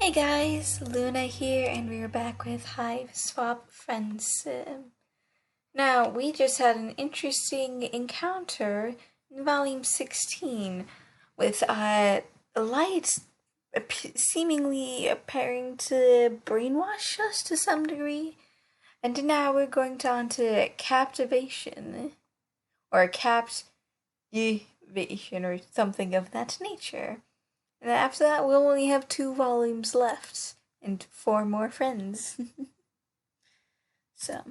Hey guys, Luna here, and we're back with Hiveswap Friendsim. Now, we just had an interesting encounter in Volume 16 with lights seemingly appearing to brainwash us to some degree. And now we're going on to captivation, or captivation, or something of that nature. And after that, we'll only have 2 volumes left, and 4 more friends. So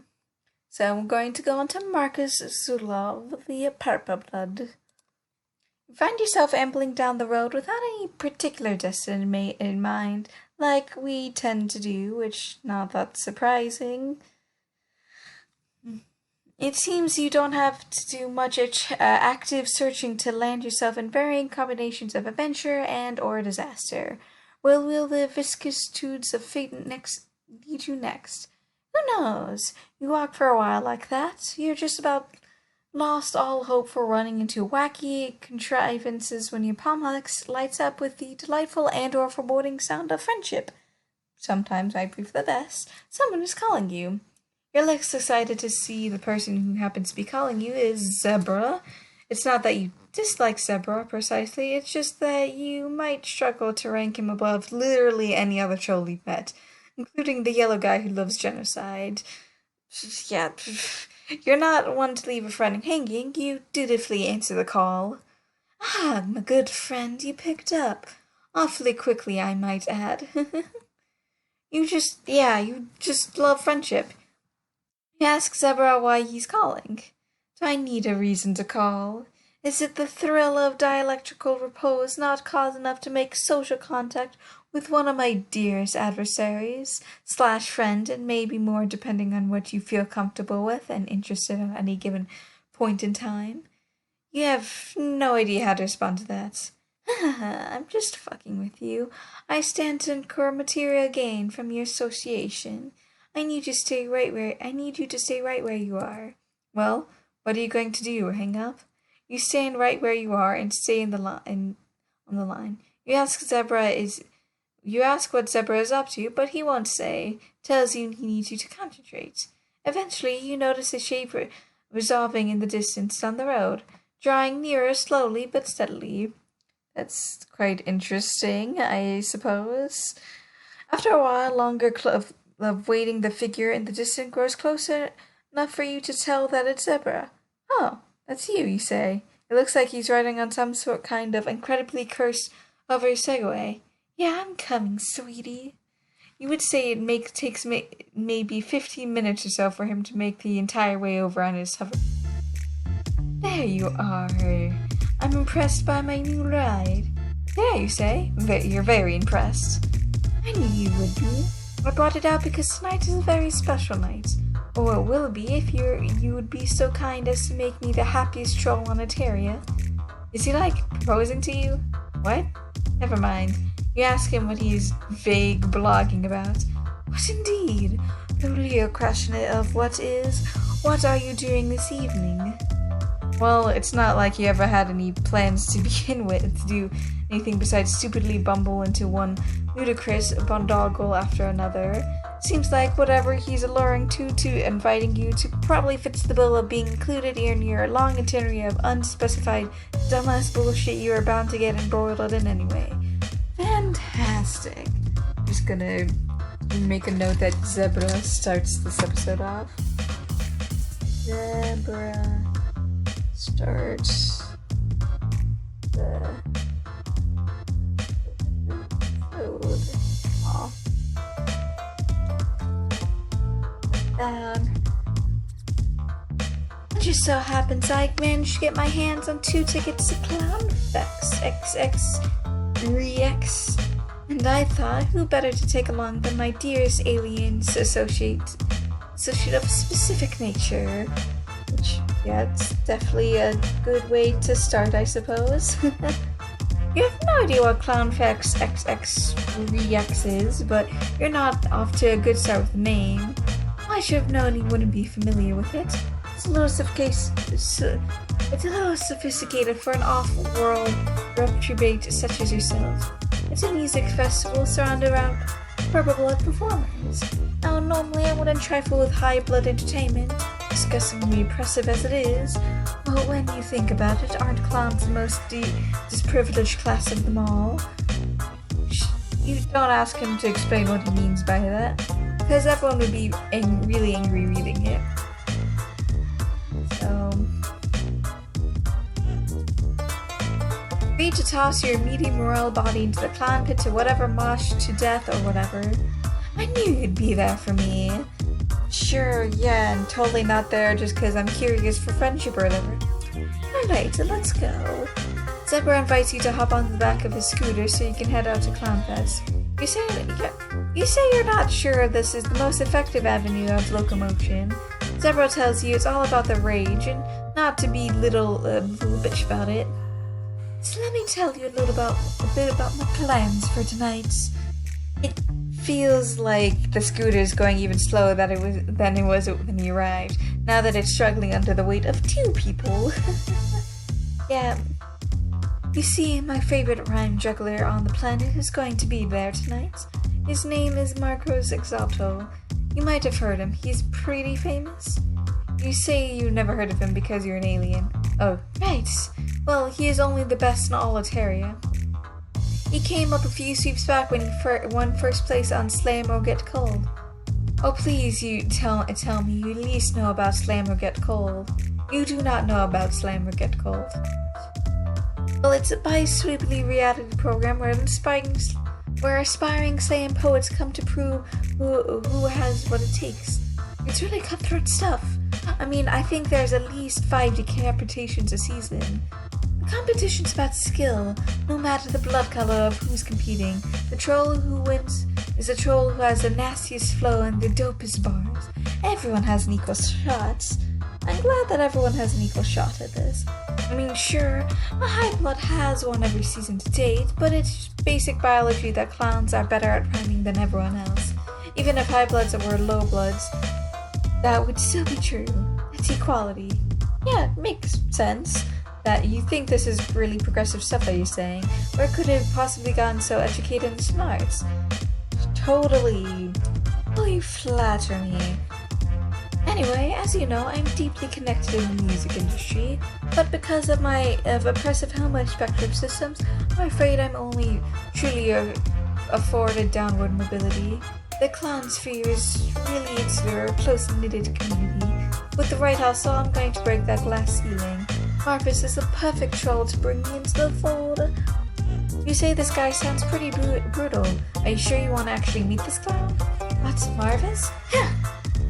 I'm going to go on to Marcus Zulov, the Purple Blood. You find yourself ambling down the road without any particular destiny in mind, like we tend to do, which not that surprising. It seems you don't have to do much active searching to land yourself in varying combinations of adventure and or disaster. Where will the vicissitudes of fate lead you next? Who knows? You walk for a while like that, you're just about lost all hope for running into wacky contrivances when your palm lights up with the delightful and or foreboding sound of friendship. Sometimes I prove the best. Someone is calling you. You're less excited to see the person who happens to be calling you is Zebruh. It's not that you dislike Zebruh precisely, it's just that you might struggle to rank him above literally any other troll you've met, including the yellow guy who loves genocide. Yeah, you're not one to leave a friend hanging, you dutifully answer the call. Ah, my good friend, you picked up. Awfully quickly, I might add. You just love friendship. He asks Zebruh why he's calling. Do I need a reason to call? Is it the thrill of dialectical repose not cause enough to make social contact with one of my dearest adversaries, / friend, and maybe more depending on what you feel comfortable with and interested in at any given point in time? You have no idea how to respond to that. I'm just fucking with you. I stand to incur material gain from your association. I need you to stay right where you are. Well, what are you going to do? Hang up? You stand right where you are and stay on the line. You ask what Zebruh is up to, but he won't say. Tells you he needs you to concentrate. Eventually, you notice a shape resolving in the distance down the road, drawing nearer slowly but steadily. That's quite interesting, I suppose. After a while longer of waiting, the figure in the distance grows closer enough for you to tell that it's Zebruh. Oh, that's you say. It looks like he's riding on some kind of incredibly cursed hover Segway. Yeah, I'm coming, sweetie. You would say it takes maybe 15 minutes or so for him to make the entire way over on his hover. There you are. I'm impressed by my new ride. Yeah, you say. You're very impressed. I knew you would be. I brought it out because tonight is a very special night. Or it will be if you would be so kind as to make me the happiest troll on Eteria. Is he proposing to you? What? Never mind. You ask him what he's vague blogging about. What indeed? The real question of what are you doing this evening? Well, it's not like you ever had any plans to begin with to do anything besides stupidly bumble into one ludicrous boondoggle after another. Seems like whatever he's alluring to inviting you to probably fits the bill of being included in your long itinerary of unspecified dumbass bullshit you are bound to get embroiled in anyway. Fantastic. I'm just gonna make a note that Zebruh starts this episode off. Zebruh starts the off. It just so happens I managed to get my hands on 2 tickets to Clownfest XX Rex, and I thought who better to take along than my dearest aliens associate of specific nature, which, yeah, it's definitely a good way to start, I suppose. You have no idea what Clownfest XX Rex is, but you're not off to a good start with the name. I should have known you wouldn't be familiar with it. It's a little sophisticated for an off-world reprobate such as yourself. It's a music festival surrounded around purple blood performers. Now, normally I wouldn't trifle with high blood entertainment, disgustingly oppressive as it is. Well, when you think about it, aren't clowns the most disprivileged class of them all? You don't ask him to explain what he means by that, because everyone would be really angry reading it. So, free to toss your meaty morale body into the clown pit to whatever mosh to death or whatever. I knew you'd be there for me. Sure, yeah, and totally not there just because I'm curious for friendship or whatever. Alright, so let's go. Zebruh invites you to hop on the back of his scooter so you can head out to Clownfest. You say you're not sure this is the most effective avenue of locomotion. Zebruh tells you it's all about the rage and not to be little bitch about it. So let me tell you a bit about my plans for tonight. It feels like the scooter is going even slower than it was when he arrived, now that it's struggling under the weight of 2 people. Yeah. You see, my favorite rhyme juggler on the planet is going to be there tonight. His name is Murvus Xoloto. You might have heard him. He's pretty famous. You say you never heard of him because you're an alien. Oh, right. Well, he is only the best in all Altaria. He came up a few sweeps back when he won first place on Slam or Get Cold. Oh, please, you tell me you at least know about Slam or Get Cold. You do not know about Slam or Get Cold. Well, it's a bi-sweeply reality program where aspiring slam poets come to prove who has what it takes. It's really cutthroat stuff. I mean, I think there's at least 5 decapitations a season. The competition's about skill, no matter the blood color of who's competing. The troll who wins is the troll who has the nastiest flow and the dopest bars. Everyone has an equal shot. I'm glad that everyone has an equal shot at this. I mean, sure, a high blood has won every season to date, but it's basic biology that clowns are better at rhyming than everyone else. Even if high bloods were low bloods, that would still be true. It's equality. Yeah, it makes sense that you think this is really progressive stuff that you're saying. Where could it have possibly gotten so educated and smart? Totally. Well, you flatter me. Anyway, as you know, I'm deeply connected in the music industry, but because of my oppressive helmet spectrum systems, I'm afraid I'm only truly afforded downward mobility. The clown sphere is really a close-knitted community. With the right hustle, I'm going to break that glass ceiling. Murvus is the perfect troll to bring me into the fold. You say this guy sounds pretty brutal. Are you sure you want to actually meet this clown? What, Murvus? Yeah.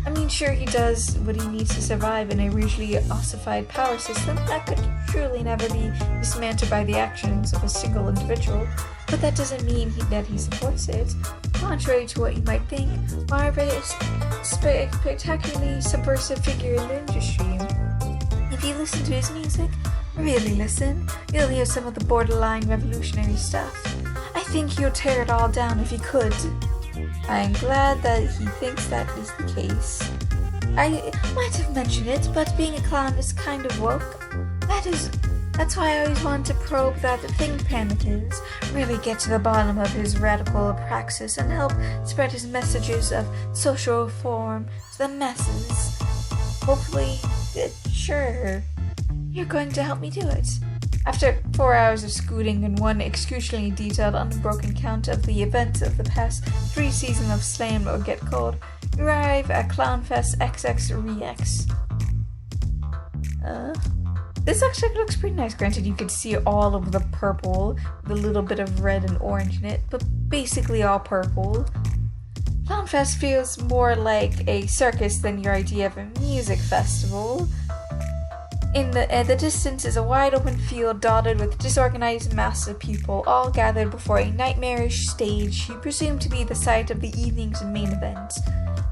I mean, sure, he does what he needs to survive in a hugely ossified power system that could truly never be dismantled by the actions of a single individual, but that doesn't mean that he supports it. Contrary to what you might think, Murvus is a spectacularly subversive figure in the industry. If you listen to his music, really listen, you'll hear some of the borderline revolutionary stuff. I think you'd tear it all down if you could. I'm glad that he thinks that is the case. I might have mentioned it, but being a clown is kind of woke. That's why I always wanted to probe that thing Pan of his, really get to the bottom of his radical praxis and help spread his messages of social reform to the masses. Hopefully, sure, you're going to help me do it. After 4 hours of scooting and one excruciatingly detailed unbroken count of the events of the past 3 seasons of Slam or Get Cold, you arrive at Clownfest XX Rex. This actually looks pretty nice. Granted, you could see all of the purple with a little bit of red and orange in it, but basically all purple. Clownfest feels more like a circus than your idea of a music festival. In the distance is a wide-open field dotted with disorganized masses of people, all gathered before a nightmarish stage you presume to be the site of the evening's main event.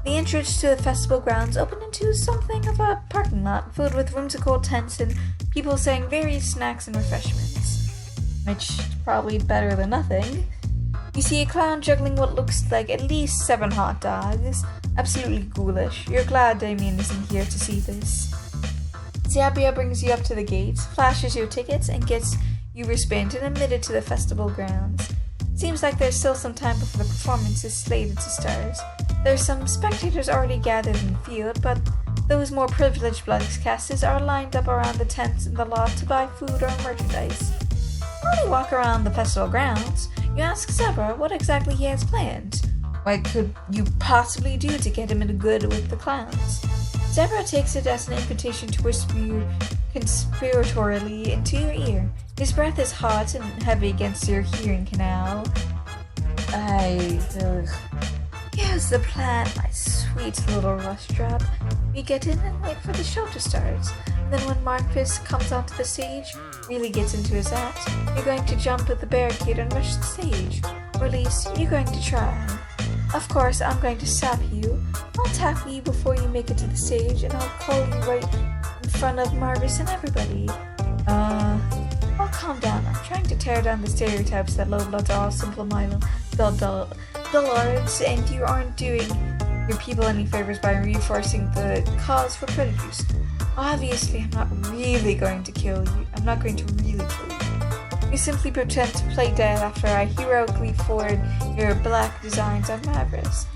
The entrance to the festival grounds opened into something of a parking lot, filled with whimsical tents and people selling various snacks and refreshments. Which is probably better than nothing. You see a clown juggling what looks like at least 7 hot dogs. Absolutely ghoulish. You're glad Damien isn't here to see this. Zebruh brings you up to the gates, flashes your tickets, and gets you respined and admitted to the festival grounds. Seems seems like there's still some time before the performance is slated to start. There's some spectators already gathered in the field, but those more privileged broadcasters are lined up around the tents in the lot to buy food or merchandise. While you walk around the festival grounds, you ask Zebruh what exactly he has planned. What could you possibly do to get him in good with the clowns? Zebruh takes it as an invitation to whisper conspiratorially into your ear. His breath is hot and heavy against your hearing canal. Here's the plan, my sweet little rush-drop. We get in and wait for the show to start. And then when Murvus comes onto the stage, really gets into his act, you're going to jump at the barricade and rush the stage. Or at least, you're going to try. Of course, I'm going to stop you. I'll tap you before you make it to the stage, and I'll call you right in front of Murvus and everybody. Well, calm down. I'm trying to tear down the stereotypes that lowbloods are all simple-minded dullards, and you aren't doing your people any favors by reinforcing the cause for predators. Obviously, I'm not really going to kill you. I'm not going to really kill you. You simply pretend to play dead after I heroically forward your black designs on Murvus.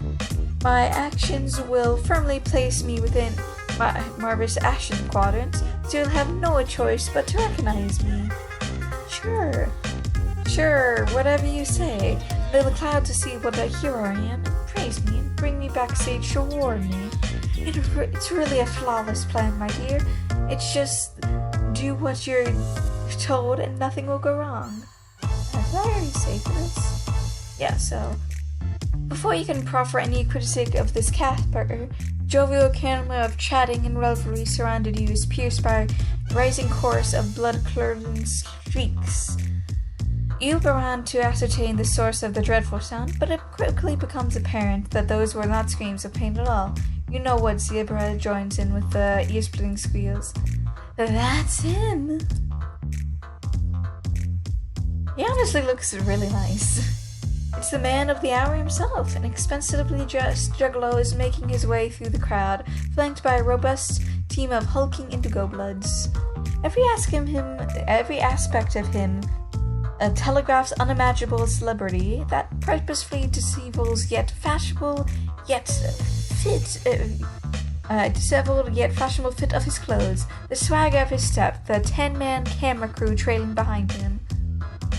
My actions will firmly place me within Murvus' action quadrant, so you'll have no choice but to recognize me. Sure, whatever you say. Fill the cloud to see what a hero I am, and praise me, and bring me backstage to reward me. It's really a flawless plan, my dear. It's just do what you're told and nothing will go wrong. Did I already say this? Yeah, so before you can proffer any critique of this Casper, jovial camera of chatting and revelry surrounded you is pierced by a rising chorus of blood-curdling shrieks. You look around to ascertain the source of the dreadful sound, but it quickly becomes apparent that those were not screams of pain at all. You know what Zebruh joins in with the ear-splitting squeals. That's him! He honestly looks really nice. It's the man of the hour himself. An expensively dressed juggalo is making his way through the crowd, flanked by a robust team of hulking indigo bloods. Every aspect of him telegraphs unimaginable celebrity that purposefully disheveled yet fashionable fit of his clothes, the swagger of his step, the 10-man camera crew trailing behind him.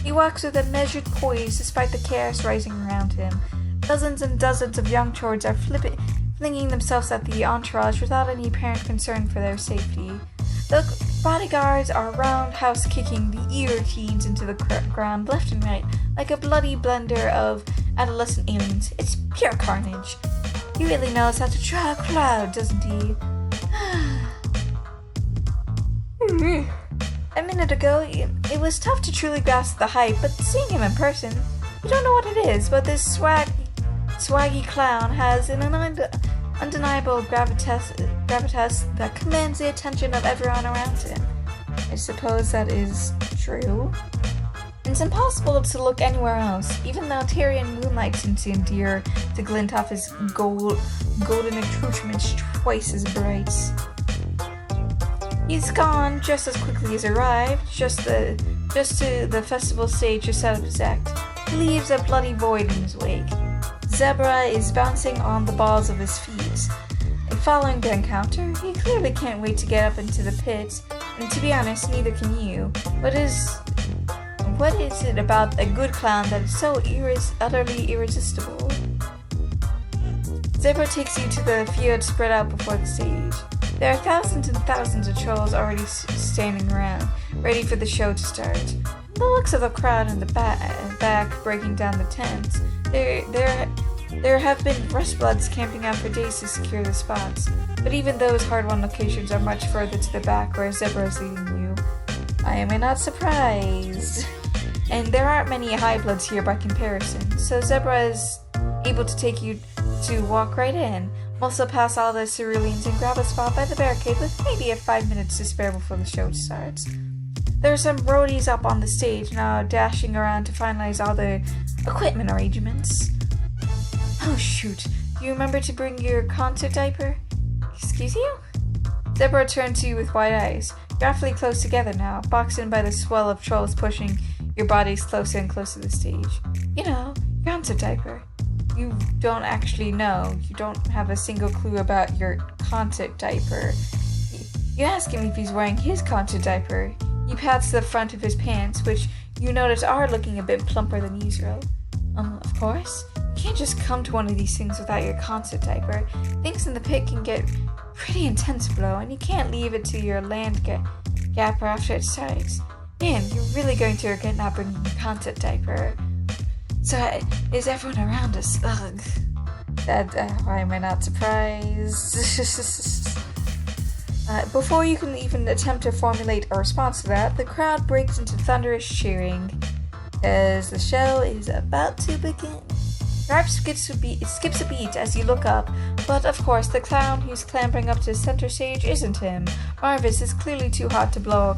He walks with a measured poise despite the chaos rising around him. Dozens and dozens of young chords are flinging themselves at the entourage without any apparent concern for their safety. The bodyguards are roundhouse kicking the ear teens into the ground left and right, like a bloody blender of adolescent aliens. It's pure carnage. He really knows how to draw a crowd, doesn't he? A minute ago, it was tough to truly grasp the hype, but seeing him in person, you don't know what it is, but this swaggy clown has an undeniable gravitas that commands the attention of everyone around him. I suppose that is true. It's impossible to look anywhere else, even though Tyrion moonlights into endear to glint off his golden accoutrements twice as bright. He's gone just as quickly as arrived, just to the festival stage to set up his act. He leaves a bloody void in his wake. Zebruh is bouncing on the balls of his feet. Following the encounter, he clearly can't wait to get up into the pit, and to be honest, neither can you. What is it about a good clown that is so utterly irresistible? Zebruh takes you to the field spread out before the stage. There are thousands and thousands of trolls already standing around, ready for the show to start. The looks of the crowd in the back breaking down the tents, there have been rushbloods camping out for days to secure the spots, but even those hard-won locations are much further to the back where Zebruh is leading you. I am not surprised. And there aren't many high-bloods here by comparison, so Zebruh is able to take you to walk right in, also pass all the ceruleans and grab a spot by the barricade with maybe 5 minutes to spare before the show starts. There are some roadies up on the stage now dashing around to finalize all the equipment arrangements. Oh shoot, do you remember to bring your concert diaper? Excuse you? Zebruh turns to you with wide eyes. You're awfully close together now, boxed in by the swell of trolls pushing your bodies closer and closer to the stage. You know, concept diaper. You don't actually know. You don't have a single clue about your concept diaper. You ask him if he's wearing his concept diaper. He pats the front of his pants, which you notice are looking a bit plumper than usual. Of course. You can't just come to one of these things without your concept diaper. Things in the pit can get pretty intense below, and you can't leave it to your land gapper after it starts. Man, you're really going to regret not bringing your concept diaper. So, is everyone around us? Ugh. Why am I not surprised? Before you can even attempt to formulate a response to that, the crowd breaks into thunderous cheering, as the show is about to begin. Rap skips a beat as you look up, but of course the clown who's clambering up to the center stage isn't him. Murvus is clearly too hot to blow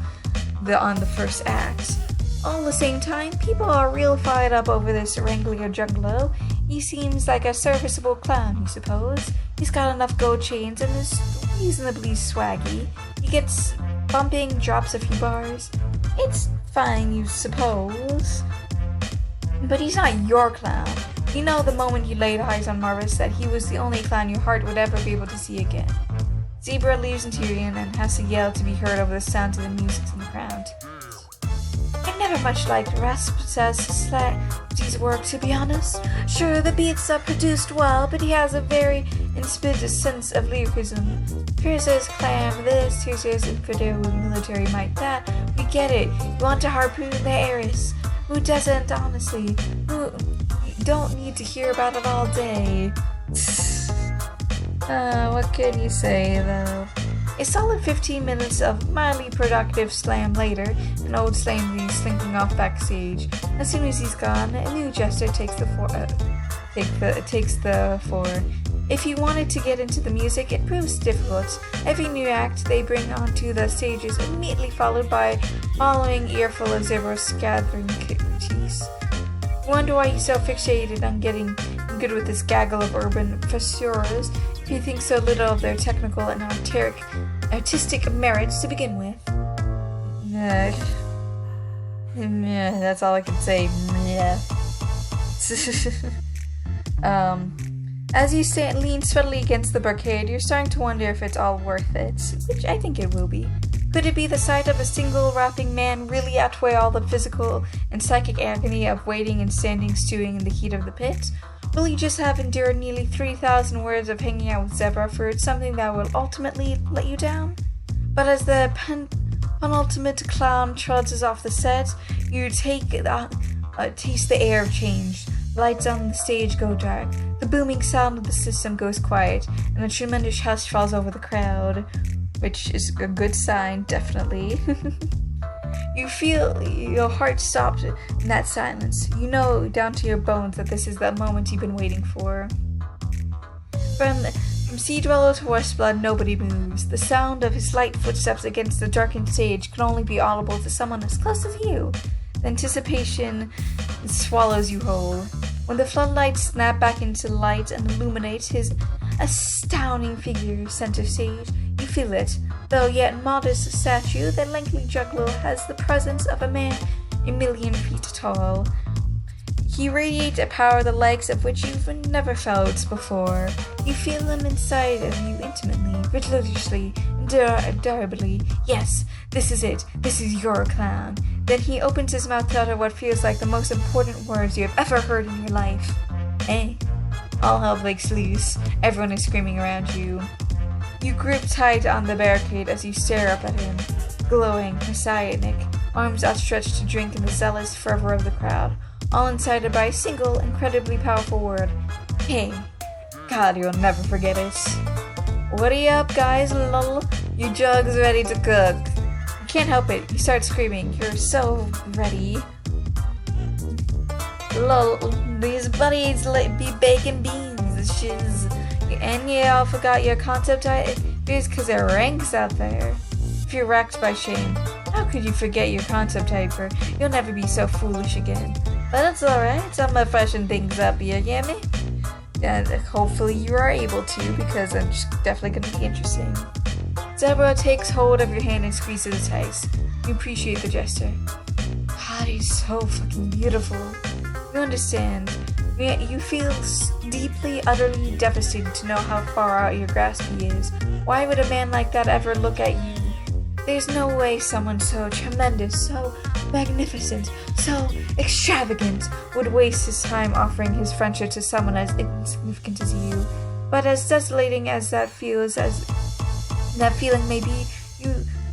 on the first act. All the same time, people are real fired up over this Wrangler Junglo. He seems like a serviceable clown, you suppose. He's got enough gold chains and is reasonably swaggy. He gets bumping, drops a few bars. It's fine, you suppose. But he's not your clown. You know the moment you laid eyes on Murvus that he was the only clown your heart would ever be able to see again. Zebruh leaves Interior and has to yell to be heard over the sound of the music in the crowd. I never much liked Rasputin's work, to be honest. Sure, the beats are produced well, but he has a very insipid sense of lyricism. Here's his clam this, here's his infidel military might that. We get it. You want to harpoon the heiress. Who doesn't, honestly? You don't need to hear about it all day. What can you say, though? A solid 15 minutes of mildly productive slam later, an old Slamey slinking off backstage. As soon as he's gone, a new jester takes the floor. If you wanted to get into the music, it proves difficult. Every new act they bring onto the stage is immediately followed by a following earful of Zebruh's gathering critiques. Wonder why he's so fixated on getting good with this gaggle of urban fessures if he thinks so little of their technical and artistic merits to begin with. That's all I can say. As you lean steadily against the barricade, you're starting to wonder if it's all worth it, which I think it will be. Could it be the sight of a single rapping man really outweigh all the physical and psychic agony of waiting and standing stewing in the heat of the pit? Will you just have endured nearly 3,000 words of hanging out with Zebruh for something that will ultimately let you down? But as the penultimate clown trudges off the set, you taste the air of change. Lights on the stage go dark, the booming sound of the system goes quiet, and a tremendous hush falls over the crowd, which is a good sign, definitely. You feel your heart stops in that silence. You know down to your bones that this is the moment you've been waiting for. From Sea Dweller to Westblood, nobody moves. The sound of his light footsteps against the darkened stage can only be audible to someone as close as you. The anticipation swallows you whole. When the floodlights snap back into light and illuminate his astounding figure center stage, you feel it. Though yet modest statue, the lengthy juggler has the presence of a man 1,000,000 feet tall. He radiates a power the likes of which you've never felt before. You feel him inside of you intimately, religiously, endurably. Yes, this is it. This is your clown. Then he opens his mouth to utter what feels like the most important words you have ever heard in your life. Hey. All hell breaks loose. Everyone is screaming around you. You grip tight on the barricade as you stare up at him, glowing, messianic, arms outstretched to drink in the zealous fervor of the crowd, all incited by a single, incredibly powerful word. Hey. God, you'll never forget it. What are you up, guys? Lol. Your jug's ready to cook. You can't help it. You start screaming. You're so ready. Lol. These buddies be baking beans. Shiz. And you all forgot your concept ideas because there are ranks out there. If you're racked by shame, how could you forget your concept hyper? You'll never be so foolish again. But it's alright, I'm gonna freshen things up, you get me? And hopefully you are able to, because it's definitely gonna be interesting. Zebruh takes hold of your hand and squeezes it tight. You appreciate the gesture. God, he's so fucking beautiful. You understand. You feel deeply, utterly devastated to know how far out your grasp he is. Why would a man like that ever look at you? There's no way someone so tremendous, so magnificent, so extravagant would waste his time offering his friendship to someone as insignificant as you. But as desolating as that feeling may be,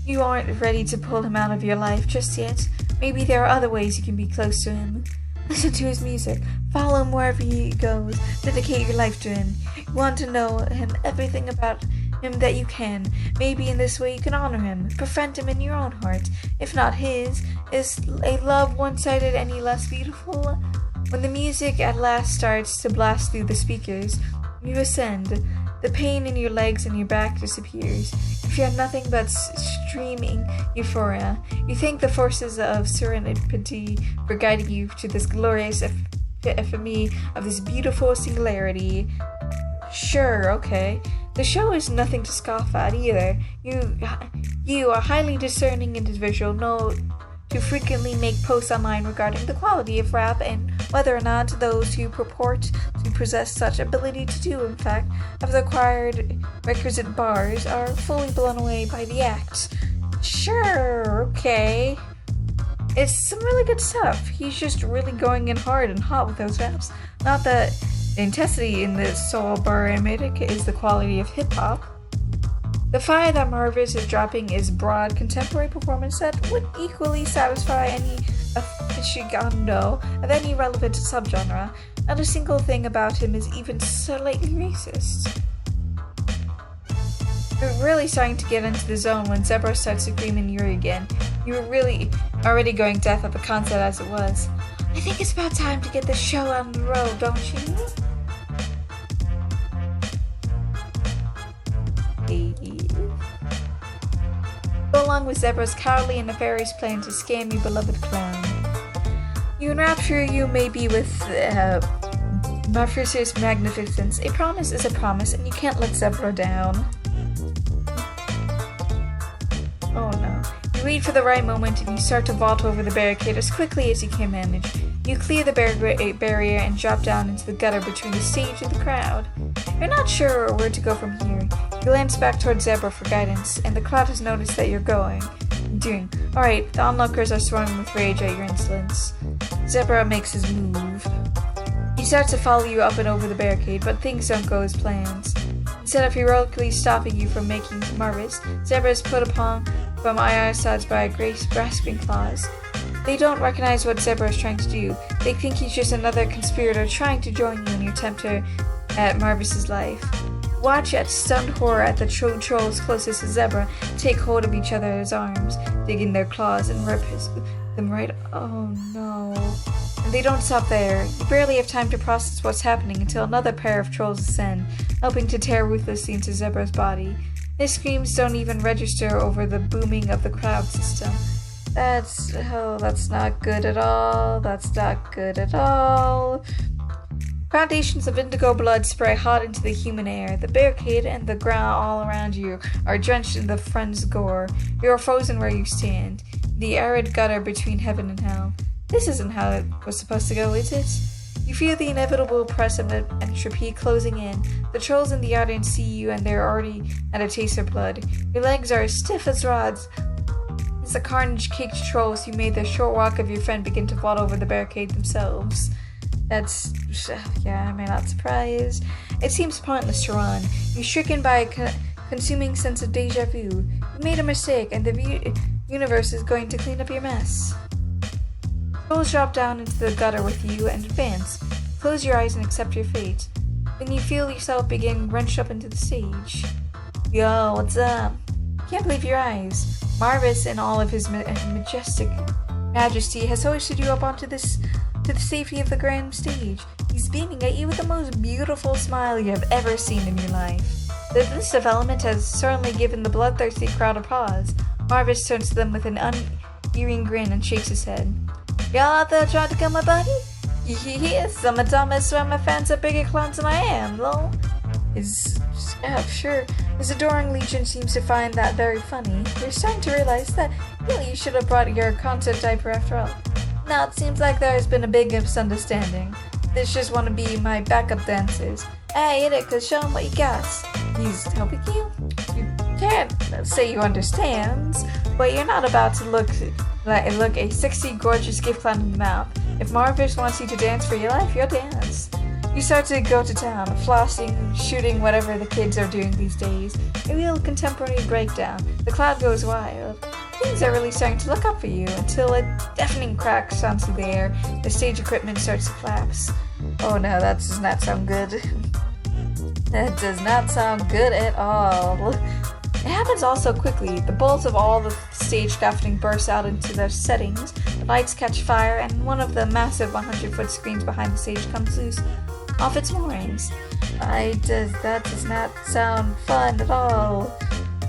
you aren't ready to pull him out of your life just yet. Maybe there are other ways you can be close to him. Listen to his music. Follow him wherever he goes. Dedicate your life to him. You want to know him, everything about him that you can. Maybe in this way you can honor him, befriend him in your own heart. If not his, is a love one-sided any less beautiful? When the music at last starts to blast through the speakers, you ascend. The pain in your legs and your back disappears. You feel nothing but streaming euphoria. You thank the forces of serendipity for guiding you to this glorious epiphany of this beautiful singularity. Sure, okay. The show is nothing to scoff at either. You, a highly discerning individual, know to frequently make posts online regarding the quality of rap and whether or not those who purport to possess such ability to do, in fact, have the acquired requisite bars, are fully blown away by the act. Sure, okay. It's some really good stuff. He's just really going in hard and hot with those raps. Not that the intensity in the soul barometric is the quality of hip-hop. The fire that Murvus is dropping is broad contemporary performance that would equally satisfy any aficionado of any relevant subgenre. Not a single thing about him is even slightly racist. You're really starting to get into the zone when Zebruh starts screaming Yuri again. You were really already going deaf at the concert as it was. I think it's about time to get the show on the road, don't you? Go along with Zebruh's cowardly and nefarious plan to scam your beloved clone. You enrapture you may be with Murvus's magnificence. A promise is a promise, and you can't let Zebruh down. Oh no. You wait for the right moment and you start to vault over the barricade as quickly as you can manage. You clear the barrier and drop down into the gutter between the stage and the crowd. You're not sure where to go from here. You glance back towards Zebruh for guidance, and the crowd has noticed that you're doing. Alright, the onlookers are swarming with rage at your insolence. Zebruh makes his move. He starts to follow you up and over the barricade, but things don't go as planned. Instead of heroically stopping you from making Murvus, Zebruh is put upon from either sides by grasping claws. They don't recognize what Zebruh is trying to do. They think he's just another conspirator trying to join you in your attempt at Murvus's life. Watch at stunned horror at the trolls closest to Zebruh take hold of each other's arms, dig in their claws and rip them right. Oh no. And they don't stop there. You barely have time to process what's happening until another pair of trolls ascend, helping to tear ruthlessly into Zebruh's body. His screams don't even register over the booming of the crowd system. That's not good at all. That's not good at all. Foundations of indigo blood spray hot into the human air. The barricade and the ground all around you are drenched in the friend's gore. You are frozen where you stand, the arid gutter between heaven and hell. This isn't how it was supposed to go, is it? You feel the inevitable press of entropy closing in. The trolls in the audience see you and they're already at a taste of blood. Your legs are as stiff as rods. As the carnage-caked trolls who made the short walk of your friend begin to vault over the barricade themselves. I'm not surprised. It seems pointless to run. You're stricken by a consuming sense of deja vu. You made a mistake, and the universe is going to clean up your mess. Trolls drop down into the gutter with you and advance. Close your eyes and accept your fate. Then you feel yourself begin wrenched up into the stage. Yo, what's up? Can't believe your eyes. Murvus, in all of his majestic majesty, has hoisted you up onto the safety of the grand stage. He's beaming at you with the most beautiful smile you have ever seen in your life. This development has certainly given the bloodthirsty crowd a pause. Murvus turns to them with an unerring grin and shakes his head. Y'all out there trying to kill my buddy? Yes, some of Thomas my fans are bigger clowns than I am, lol. Sure. His adoring legion seems to find that very funny. You're starting to realize that really you should have brought your concert diaper after all. Now it seems like there has been a big misunderstanding. This just want to be my backup dancers. Hey, hit it, cause show him what you got. He's helping you? You can't say you understand, but you're not about to look a sexy, gorgeous gift clown in the mouth. If Murvus wants you to dance for your life, you'll dance. You start to go to town, flossing, shooting whatever the kids are doing these days. A real contemporary breakdown. The crowd goes wild. Things are really starting to look up for you until a deafening crack sounds through the air. The stage equipment starts to collapse. Oh no, that does not sound good. That does not sound good at all. It happens all so quickly. The bolts of all the stage scaffolding burst out into their settings, the lights catch fire, and one of the massive 100-foot screens behind the stage comes loose off its moorings. That does not sound fun at all.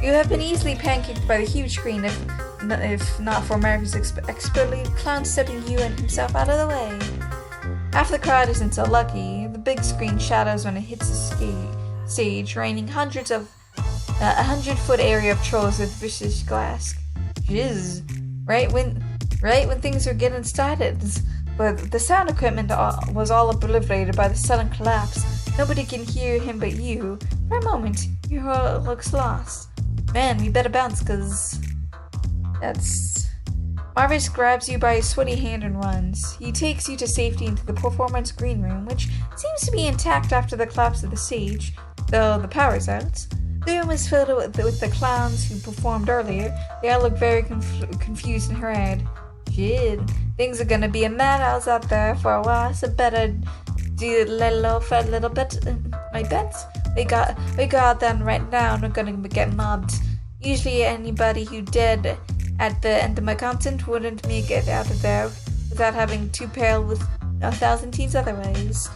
You have been easily pancaked by the huge screen if not for Murvus expertly clown-stepping you and himself out of the way. Half the crowd isn't so lucky. The big screen shadows when it hits the stage, raining hundreds of a 100-foot area of trolls with vicious glass. Jizz. Right when things were getting started. But the sound equipment was all obliterated by the sudden collapse. Nobody can hear him but you. For a moment, your heart looks lost. Man, we better bounce, cause that's... Murvus grabs you by a sweaty hand and runs. He takes you to safety into the performance green room, which seems to be intact after the collapse of the stage, though the power's out. The room is filled with the clowns who performed earlier. They all look very confused and harassed. Shit, things are gonna be a madhouse out there for a while, so better do let low for a little bit. I bet. We go out there right now and we're gonna get mobbed. Usually anybody who dead at the end of my content wouldn't make it out of there without having to pale with 1,000 teens otherwise.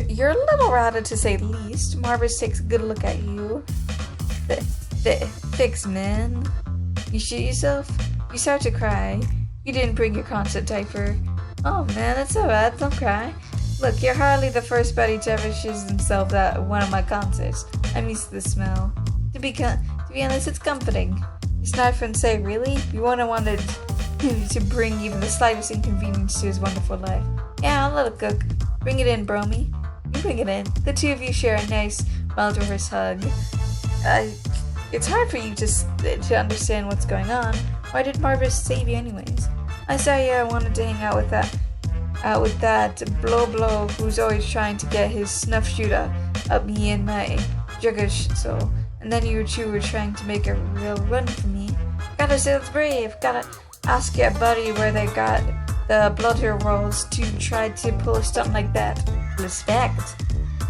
You're a little ratted to say the least. Murvus takes a good look at you. Fix, man. You shit yourself? You start to cry. You didn't bring your concert diaper. Oh man, that's alright, don't cry. Look, you're hardly the first buddy to ever shiz himself at one of my concerts. I'm used to the smell. To be honest, it's comforting. It's not fun to say, really? You wouldn't want to bring even the slightest inconvenience to his wonderful life. Yeah, I'll let it cook. Bring it in, Bromy. You bring it in. The two of you share a nice, malodorous hug. It's hard for you to understand what's going on. Why did Murvus save you anyways? I saw you wanted to hang out with that blow who's always trying to get his snuff shooter up me and my juggish soul. And then you two were trying to make a real run for me. Gotta say it's brave. Gotta ask your buddy where they got the blotter rolls to try to pull a stunt like that. Respect.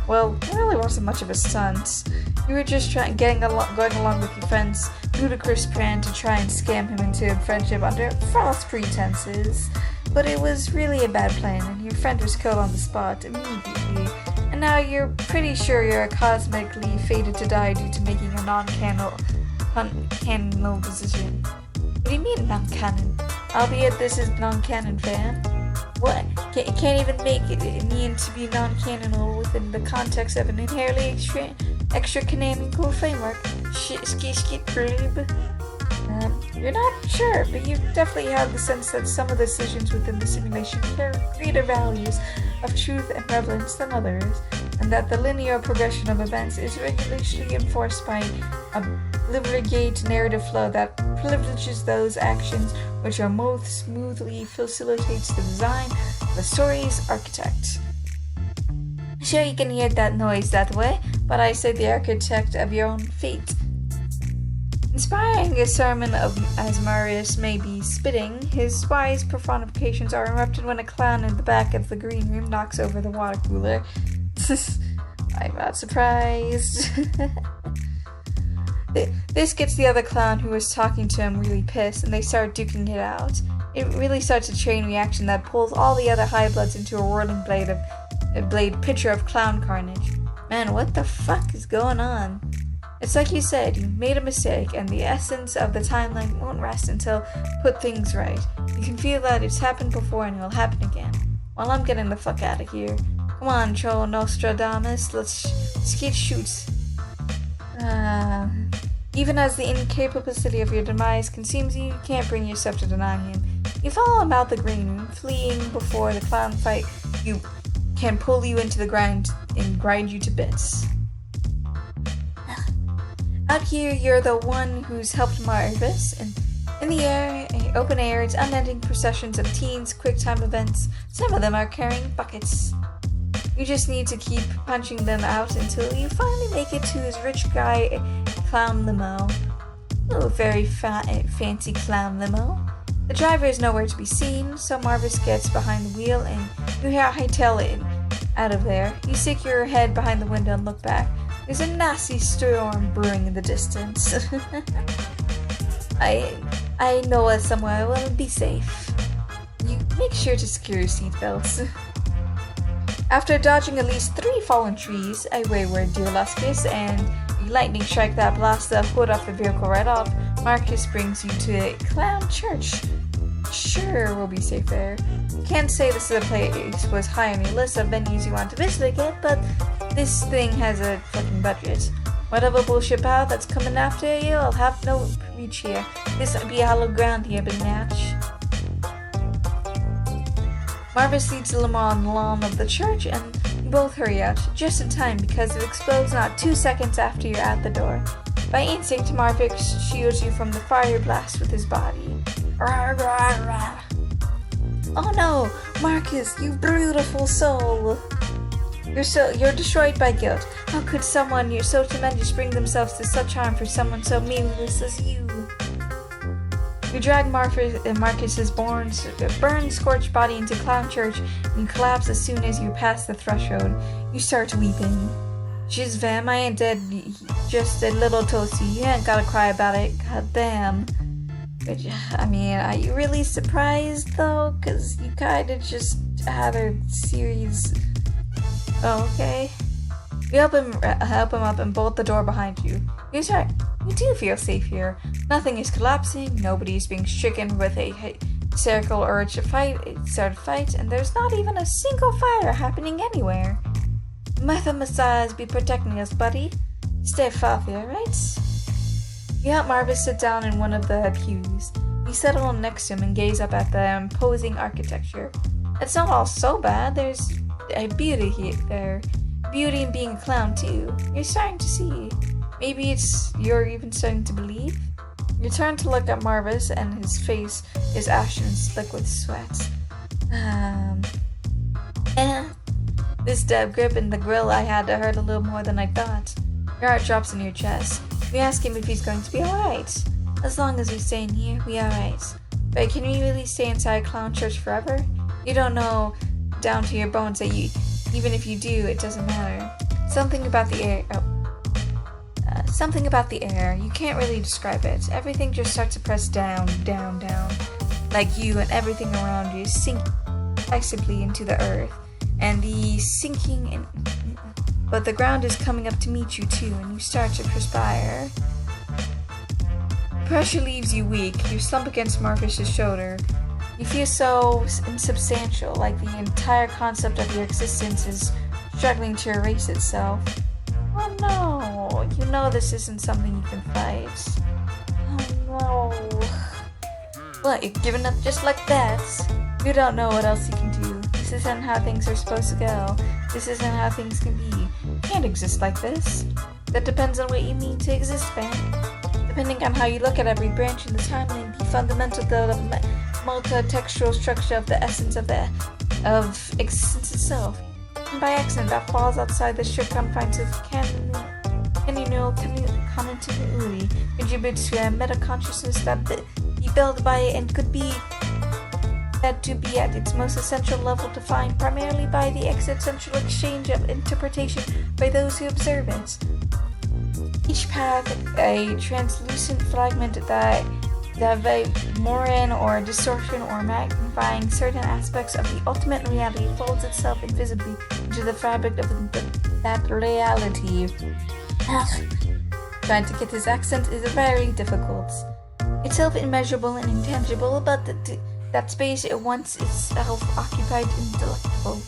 Well, it really wasn't much of a stunt. You were just going along with your friend's ludicrous plan to try and scam him into friendship under false pretenses. But it was really a bad plan, and your friend was killed on the spot immediately. And now you're pretty sure you're cosmically fated to die due to making a non-canon decision. What do you mean non-canon? Albeit this is non-canon, fam. What? Can't even make it mean to be non-canonical within the context of an inherently extra canonical framework. Skit, plebe. You're not sure, but you definitely have the sense that some of the decisions within the simulation carry greater values of truth and relevance than others, and that the linear progression of events is regularly enforced by a privileged narrative flow that privileges those actions which are most smoothly facilitates the design of the story's architect. Sure, you can hear that noise that way, but I say the architect of your own fate. Inspiring a sermon as Marius may be spitting, his wise personifications are interrupted when a clown in the back of the green room knocks over the water cooler. I'm not surprised. This gets the other clown who was talking to him really pissed, and they start duking it out. It really starts a chain reaction that pulls all the other high bloods into a whirling picture of clown carnage. Man, what the fuck is going on? It's like you said, you made a mistake, and the essence of the timeline won't rest until put things right. You can feel that it's happened before and it'll happen again. Well, I'm getting the fuck out of here. Come on, Troll Nostradamus, let's get shoots. Even as the incapability of your demise consumes you, you can't bring yourself to deny him. You follow him out the green room, fleeing before the clown fight you can pull you into the ground and grind you to bits. Out here, you're the one who's helped Murvus, and in the air, open air, it's unending processions of teens, quick time events. Some of them are carrying buckets. You just need to keep punching them out until you finally make it to his rich guy clown limo. Oh, very fancy clown limo. The driver is nowhere to be seen, so Murvus gets behind the wheel and you hightail it out of there. You stick your head behind the window and look back. There's a nasty storm brewing in the distance. I know somewhere will be safe. You make sure to secure your seatbelts. After dodging at least 3 fallen trees, a wayward deer luscus, and a lightning strike that blasts the hood off the vehicle right off, Marcus brings you to a clown church. Sure, we'll be safe there. Can't say this is a place was high on your list of venues you want to visit again, but this thing has a fucking budget. Whatever bullshit power that's coming after you, I'll have no reach here. This be hollow ground here, but natch. Murvus leads the limo on the lawn of the church, and you both hurry out, just in time because it explodes not 2 seconds after you're at the door. By instinct, Murvus shields you from the fire blast with his body. Rah, rah, rah. Oh no, Marcus, you beautiful soul! You're destroyed by guilt. How could someone you're so tremendous bring themselves to such harm for someone so meaningless as you? You drag Marcus's burned, scorched body into Clown Church and you collapse as soon as you pass the threshold. You start weeping. Jeez, Vam, I ain't dead, just a little toasty. You ain't gotta cry about it. God damn. I mean, are you really surprised though? Cause you kinda just had a series. Oh, okay. You help him up and bolt the door behind you. He's right. You do feel safe here. Nothing is collapsing. Nobody is being stricken with a hysterical urge to start a fight, and there's not even a single fire happening anywhere. Martha Messiahs be protecting us, buddy. Stay far here, right? You help Murvus sit down in one of the pews. You settle next to him and gaze up at the imposing architecture. It's not all so bad. There's a beauty here, there. Beauty in being a clown, too. You're starting to see. Maybe you're even starting to believe. You turn to look at Murvus, and his face is ashen and slick with sweat. This dead grip in the grill I had to hurt a little more than I thought. Your heart drops in your chest. We ask him if he's going to be alright. As long as we stay in here, we are alright. But can we really stay inside Clown Church forever? You don't know down to your bones that even if you do, it doesn't matter. Something about the air. Something about the air. You can't really describe it. Everything just starts to press down, down, down. Like you and everything around you sink decisively into the earth. And the sinking in. But the ground is coming up to meet you too, and you start to perspire. Pressure leaves you weak. You slump against Marcus's shoulder. You feel so insubstantial, like the entire concept of your existence is struggling to erase itself. Oh no, you know this isn't something you can fight. Oh no. What, you're giving up just like that? You don't know what else you can do. This isn't how things are supposed to go. This isn't how things can be. You can't exist like this. That depends on what you mean to exist, man. Depending on how you look at every branch in the timeline, the fundamental multi-textual structure of the essence of existence itself. And by accident, that falls outside the strict confines of canonical continuity, contributes to a meta-consciousness that be built by it and could be said to be at its most essential level defined primarily by the existential exchange of interpretation by those who observe it. Each path, a translucent fragment that moran or distortion or magnifying certain aspects of the ultimate reality folds itself invisibly into the fabric of that reality. Trying to get this accent is very difficult. Itself immeasurable and intangible, but that space at once itself occupied and delectable.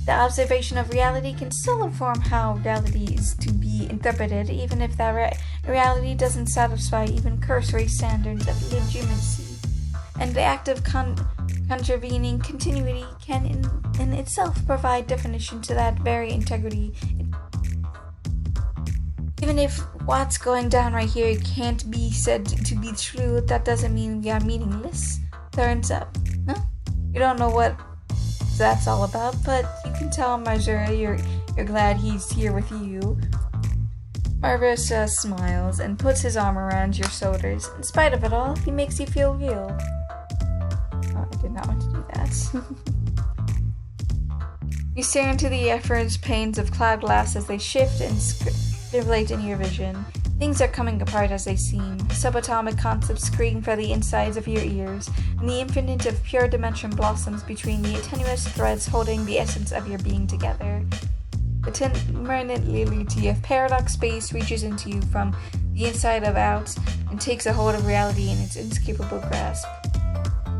The observation of reality can still inform how reality is to be interpreted, even if that reality doesn't satisfy even cursory standards of legitimacy. and the act of contravening continuity can in itself provide definition to that very integrity. Even if what's going down right here can't be said to be true, that doesn't mean we are meaningless. Turns up. No? You don't know what that's all about, but you can tell Marjora you're glad he's here with you. Murvus smiles and puts his arm around your shoulders. In spite of it all, he makes you feel real. Oh, I did not want to do that. You stare into the effort panes of cloud glass as they shift and stimulate in your vision. Things are coming apart as they seem. Subatomic concepts scream for the insides of your ears, and the infinite of pure dimension blossoms between the tenuous threads holding the essence of your being together. The temerity of paradox space reaches into you from the inside of out and takes a hold of reality in its inescapable grasp.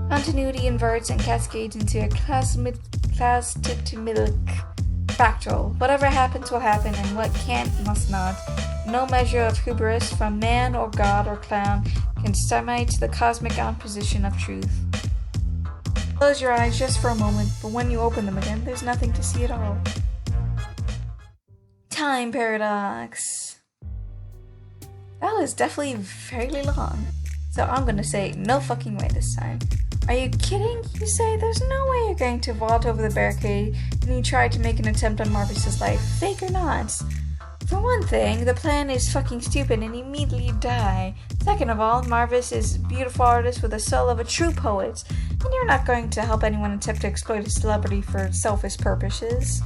Continuity inverts and cascades into a class-titimic fractal. Whatever happens will happen, and what can't must not. No measure of hubris from man or god or clown can stimulate the cosmic opposition of truth. Close your eyes just for a moment, but when you open them again, there's nothing to see at all. Time paradox. That was definitely fairly long. So I'm gonna say no fucking way this time. Are you kidding? You say there's no way you're going to vault over the barricade and you try to make an attempt on Murvus' life, fake or not. For one thing, the plan is fucking stupid and immediately you die. Second of all, Murvus is a beautiful artist with the soul of a true poet, and you're not going to help anyone attempt to exploit a celebrity for selfish purposes.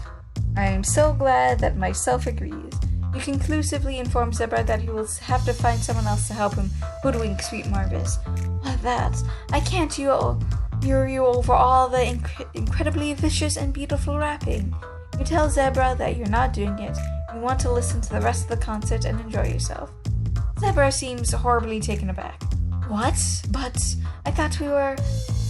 I am so glad that myself agrees. You conclusively inform Zebruh that he will have to find someone else to help him hoodwink sweet Murvus. What that? I can't you over all the incredibly vicious and beautiful rapping. You tell Zebruh that you're not doing it. You want to listen to the rest of the concert and enjoy yourself. Zebruh seems horribly taken aback. What? But I thought we were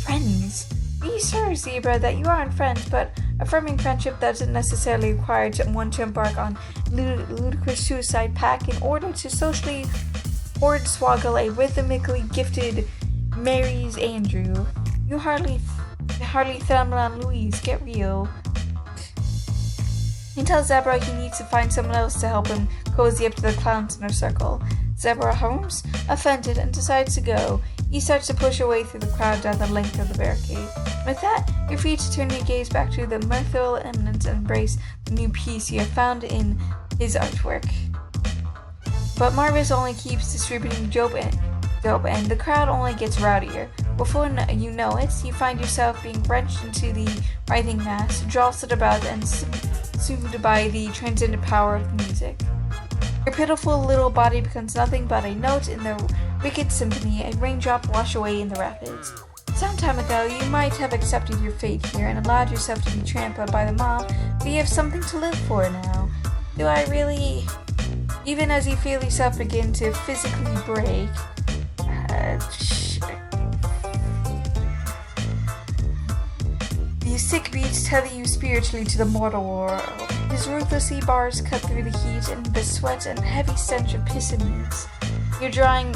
friends. Be sure, Zebruh, that you aren't friends, but affirming friendship doesn't necessarily require one to embark on ludicrous suicide pact in order to socially hornswoggle a rhythmically gifted Mary's Andrew. You hardly Thelma and Louise, get real. He tells Zebruh he needs to find someone else to help him cozy up to the clown's inner circle. Zebruh hums, offended, and decides to go. He starts to push away through the crowd down the length of the barricade. With that, you're free to turn your gaze back to the mirthful eminence and embrace the new piece you have found in his artwork. But Murvus only keeps distributing dope and the crowd only gets rowdier. Before you know it, you find yourself being wrenched into the writhing mass, jostled about and soothed by the transcendent power of the music. Your pitiful little body becomes nothing but a note in the wicked symphony, a raindrop wash away in the rapids. Some time ago, you might have accepted your fate here and allowed yourself to be trampled by the mob, but you have something to live for now. Do I really? Even as you feel yourself begin to physically break, the sick beats tether you spiritually to the mortal world. His ruthlessly bars cut through the heat and the sweat and heavy stench of piss and meats. You're drawing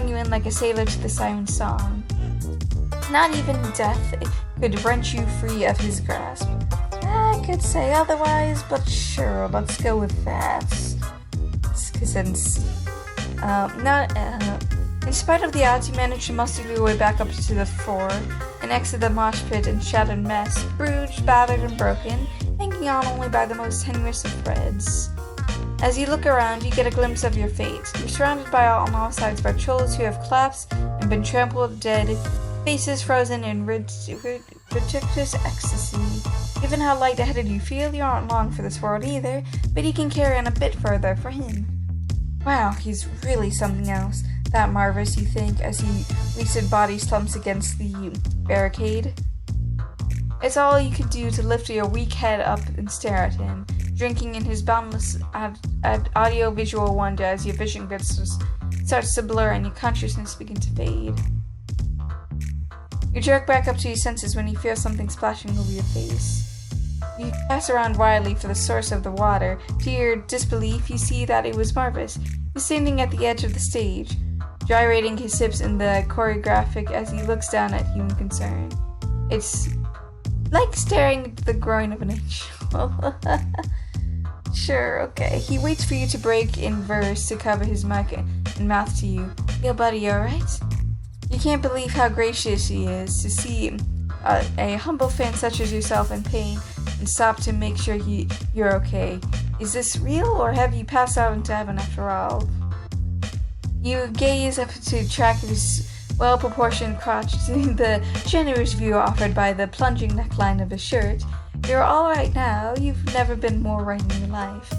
you in like a sailor to the siren song. Not even death could wrench you free of his grasp. I could say otherwise, but sure, let's go with that. In spite of the odds, you manage to muster your way back up to the floor and exit the mosh pit in shattered mess, bruised, battered, and broken, hanging on only by the most tenuous of threads. As you look around, you get a glimpse of your fate. You're surrounded on all sides by trolls who have collapsed and been trampled dead, faces frozen in ridiculous ecstasy. Given how light-headed you feel, you aren't long for this world either, but you can carry on a bit further for him. Wow, he's really something else, that Murvus, you think, as he wasted body slumps against the barricade. It's all you can do to lift your weak head up and stare at him, drinking in his boundless audio-visual wonder as your vision starts to blur and your consciousness begins to fade. You jerk back up to your senses when you feel something splashing over your face. You pass around wildly for the source of the water. To your disbelief, you see that it was Murvus. He's standing at the edge of the stage. gyrating his hips in the choreographic as he looks down at you in concern. It's like staring at the groin of an angel. Sure, okay. He waits for you to break in verse to cover his mic and mouth to you. Yo, buddy, alright? You can't believe how gracious he is to see a humble fan such as yourself in pain and stop to make sure you're okay. Is this real, or have you passed out into heaven after all? You gaze up to track of his well-proportioned crotch to the generous view offered by the plunging neckline of his shirt. You're alright now. You've never been more right in your life.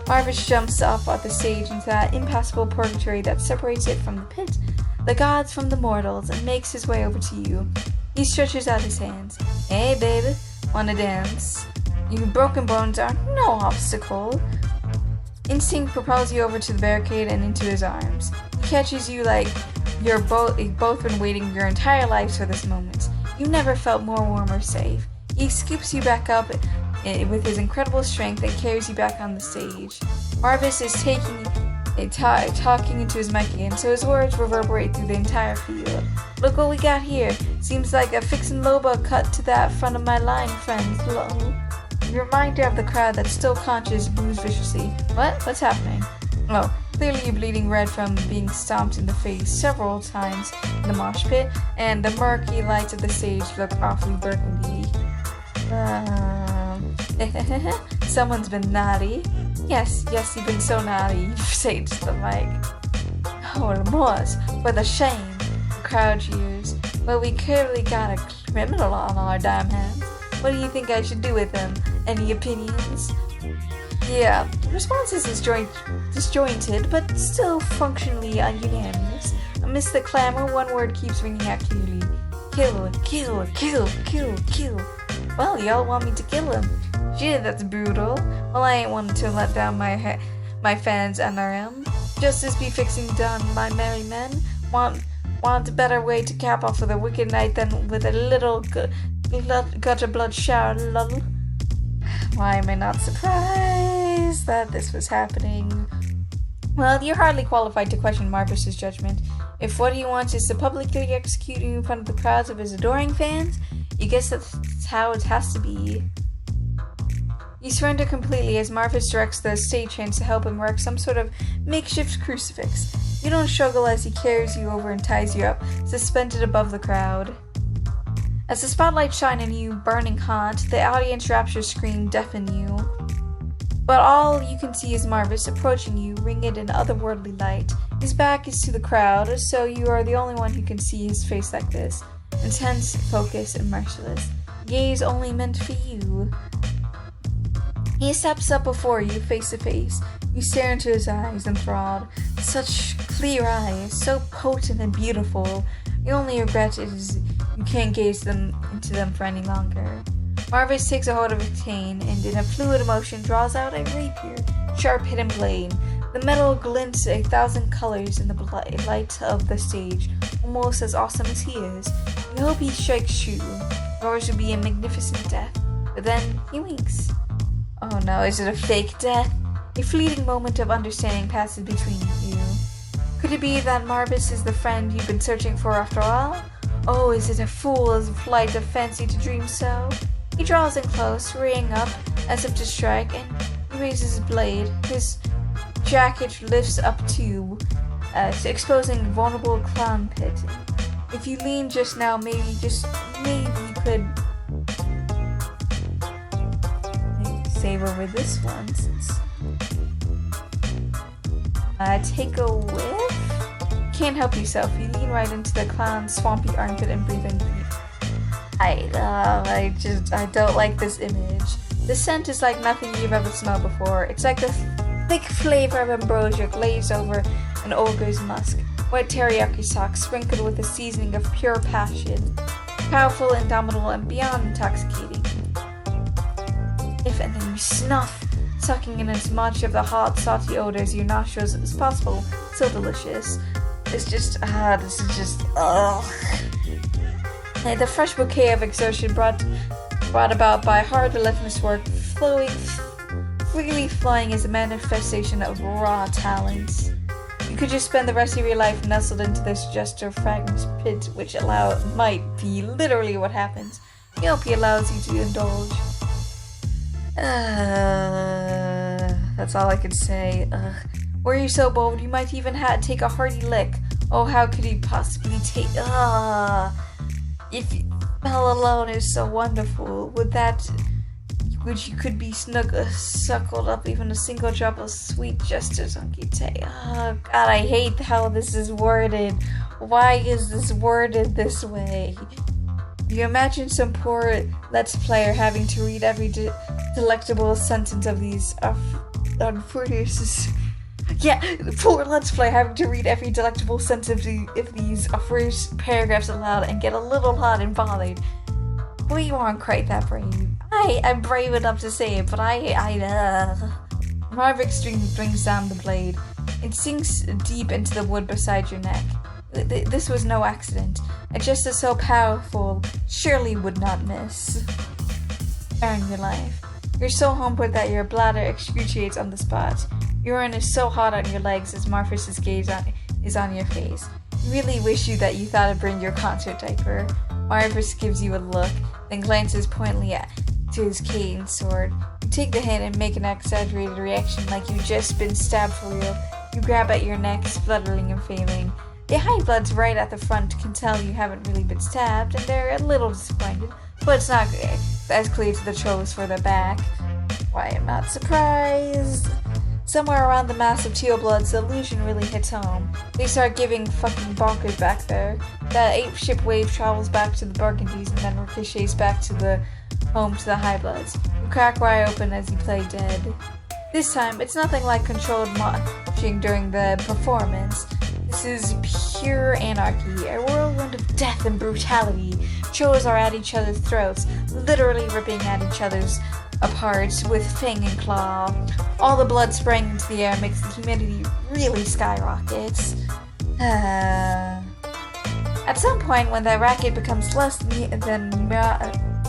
Murvus jumps off at the stage into that impassable purgatory that separates it from the pit, the gods from the mortals, and makes his way over to you. He stretches out his hands. Hey, baby, wanna dance? You broken bones are no obstacle. Instinct propels you over to the barricade and into his arms. He catches you like you've both been waiting your entire lives for this moment. You never felt more warm or safe. He scoops you back up with his incredible strength and carries you back on the stage. Murvus is talking into his mic again, so his words reverberate through the entire field. Look what we got here. Seems like a fixin' loba cut to that front of my line, friends. Lol. A reminder of the crowd that's still conscious boos viciously. What? What's happening? Oh, clearly you're bleeding red from being stomped in the face several times in the mosh pit, and the murky lights of the stage look awfully burgundy. Someone's been naughty. Yes, you've been so naughty, you say to the mic. Oh, remorse, for the shame, the crowd jeers. Well, we clearly got a criminal on our damn hands. What do you think I should do with him? Any opinions? Yeah, response is disjointed, but still functionally ununanimous. Amidst the clamor, one word keeps ringing out clearly. Kill, kill, kill, kill, kill. Well, y'all want me to kill him. Shit, that's brutal. Well, I ain't wanting to let down my fans NRM. Justice be fixing done, my merry men. Want a better way to cap off with a wicked night than with a little gutter blood shower, lol. Why am I not surprised that this was happening? Well, you're hardly qualified to question Murvus's judgment. If what he wants is to publicly execute you in front of the crowds of his adoring fans, you guess that's how it has to be. You surrender completely as Murvus directs the stagehands to help him erect some sort of makeshift crucifix. You don't struggle as he carries you over and ties you up, suspended above the crowd. As the spotlights shine on you, burning hot, the audience rapture scream deafen you. But all you can see is Murvus approaching you, ringed in otherworldly light. His back is to the crowd, so you are the only one who can see his face like this. Intense, focused, and merciless. Gaze only meant for you. He steps up before you, face to face. You stare into his eyes, enthralled. Such clear eyes, so potent and beautiful. Your only regret is you can't gaze into them for any longer. Murvus takes a hold of his cane and, in a fluid motion, draws out a rapier, sharp hidden blade. The metal glints 1,000 colors in the light of the stage, almost as awesome as he is. You hope he strikes true. Yours would be a magnificent death, but then he winks. Oh no, is it a fake death? A fleeting moment of understanding passes between you. Could it be that Murvus is the friend you've been searching for after all? Oh, is it a fool's flight of fancy to dream so? He draws in close, rearing up as if to strike, and he raises his blade. His jacket lifts up too, exposing a vulnerable clown pit. If you lean just now, maybe you could save over this one since take a whiff. Can't help yourself. You lean right into the clown's swampy armpit and breathe in deep. I don't like this image. The scent is like nothing you've ever smelled before. It's like the thick flavor of ambrosia glazed over an ogre's musk. Wet teriyaki socks sprinkled with a seasoning of pure passion. Powerful, indomitable, and beyond intoxicating. And then you snuff, sucking in as much of the hot, salty odors your nostrils as possible. So delicious. It's just, this is just, ugh. The fresh bouquet of exertion brought about by hard, relentless work, freely flowing is a manifestation of raw talent. You could just spend the rest of your life nestled into this Jester Fragments pit, which might be literally what happens. I hope he allows you to indulge. That's all I could say. Were you so bold, you might even take a hearty lick. Oh, how could he possibly take... If smell alone is so wonderful, you could be suckled up even a single drop of sweet Jester's hunky tea. Oh, God, I hate how this is worded. Why is this worded this way? You imagine some poor Let's Player having to read every delectable sentence of these poor Let's Play having to read every delectable sentence of these first paragraphs aloud and get a little hot and bothered. We aren't quite that brave. I'm brave enough to say it, but Marvick brings down the blade. It sinks deep into the wood beside your neck. This was no accident. A Jester so powerful surely would not miss. Sparing your life. You're so humbled that your bladder excruciates on the spot. Urine is so hot on your legs as Marvus's gaze is on your face. You really wish that you thought of bringing your concert diaper. Marvus gives you a look, then glances pointedly to his cane sword. You take the hint and make an exaggerated reaction like you've just been stabbed for real. You grab at your neck, spluttering and failing. The high bloods right at the front can tell you haven't really been stabbed, and they're a little disappointed, but it's not as clear to the trolls for the back. Why, I'm not surprised. Somewhere around the mass of teal bloods, the illusion really hits home. They start giving fucking bonkers back there. That ape-ship wave travels back to the Burgundies and then ricochets back to the high bloods. You crack wide open as you play dead. This time, it's nothing like controlled moshing during the performance. This is pure anarchy, a whirlwind of death and brutality. Trolls are at each other's throats, literally ripping at each other's apart with fang and claw. All the blood spraying into the air makes the humidity really skyrockets. At some point, when the racket becomes less than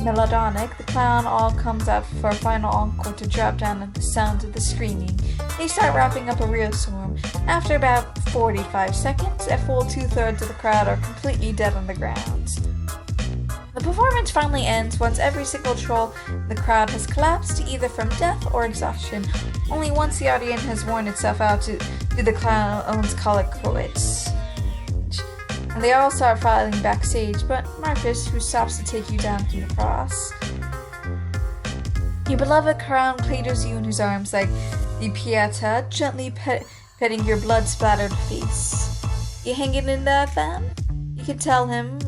melodic, the clown all comes out for a final encore to drop down at the sound of the screaming. They start wrapping up a real swarm. After about 45 seconds, a full 2/3 of the crowd are completely dead on the ground. The performance finally ends once every single troll in the crowd has collapsed, either from death or exhaustion. Only once the audience has worn itself out do the clowns call it quits. And they all start filing backstage, but Marcus, who stops to take you down from the cross. Your beloved clown cradles you in his arms like the Pieta, gently petting your blood-splattered face. You hanging in there, fam? You tell him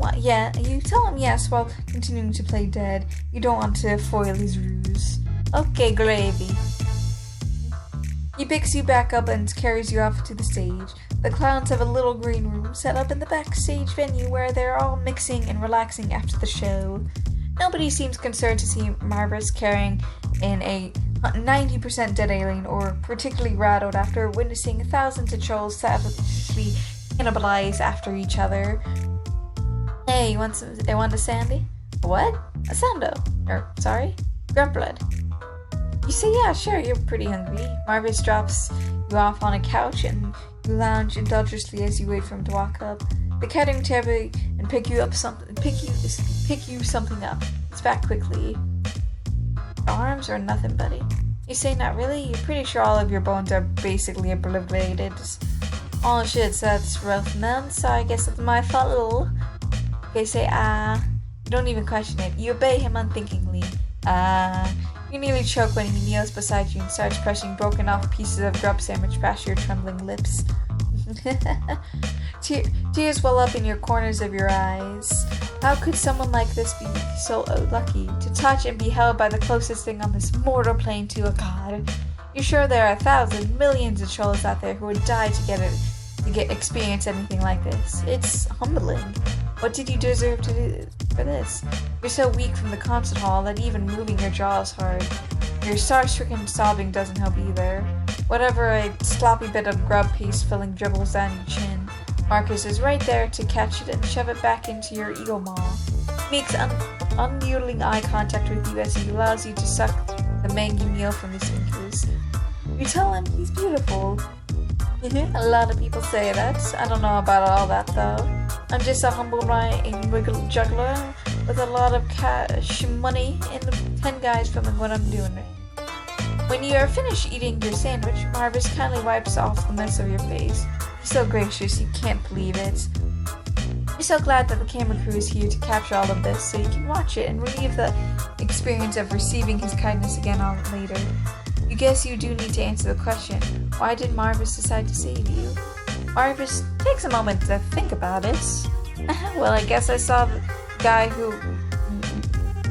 yes while continuing to play dead. You don't want to foil his ruse. Okay, gravy. He picks you back up and carries you off to the stage. The clowns have a little green room set up in the backstage venue where they're all mixing and relaxing after the show. Nobody seems concerned to see Murvus carrying in a 90% dead alien or particularly rattled after witnessing thousands of trolls savagely cannibalize after each other. Hey, you want a sandy? What? A sando? Grub blood. You say, yeah, sure, you're pretty hungry. Marvis drops you off on a couch and you lounge indulgently as you wait for him to walk up. The catering table and pick you something up. It's back quickly. Arms or nothing, buddy? You say not really? You're pretty sure all of your bones are basically obliterated. Oh shit, so that's rough, man. So I guess that's my fault. Okay, say You don't even question it. You obey him unthinkingly. You nearly choke when he kneels beside you and starts pressing broken off pieces of grub sandwich past your trembling lips. Tears well up in your corners of your eyes. How could someone like this be so lucky to touch and be held by the closest thing on this mortal plane to a god? You're sure there are thousands, millions of trolls out there who would die to experience anything like this. It's humbling. What did you deserve to do for this? You're so weak from the concert hall that even moving your jaw is hard. Your star-stricken sobbing doesn't help either. Whatever a sloppy bit of grub paste filling dribbles down your chin, Marcus is right there to catch it and shove it back into your eagle maw. He makes unyielding eye contact with you as he allows you to suck the mangy meal from his fingers. You tell him he's beautiful. A lot of people say that. I don't know about all that though. I'm just a humble wiggle juggler with a lot of cash money and 10 guys filming what I'm doing. When you are finished eating your sandwich, Murvus kindly wipes off the mess of your face. He's so gracious, you can't believe it. We're so glad that the camera crew is here to capture all of this so you can watch it and relive the experience of receiving his kindness again all later. You guess you do need to answer the question, why did Murvus decide to save you? Murvus takes a moment to think about it. Well, I guess I saw the guy who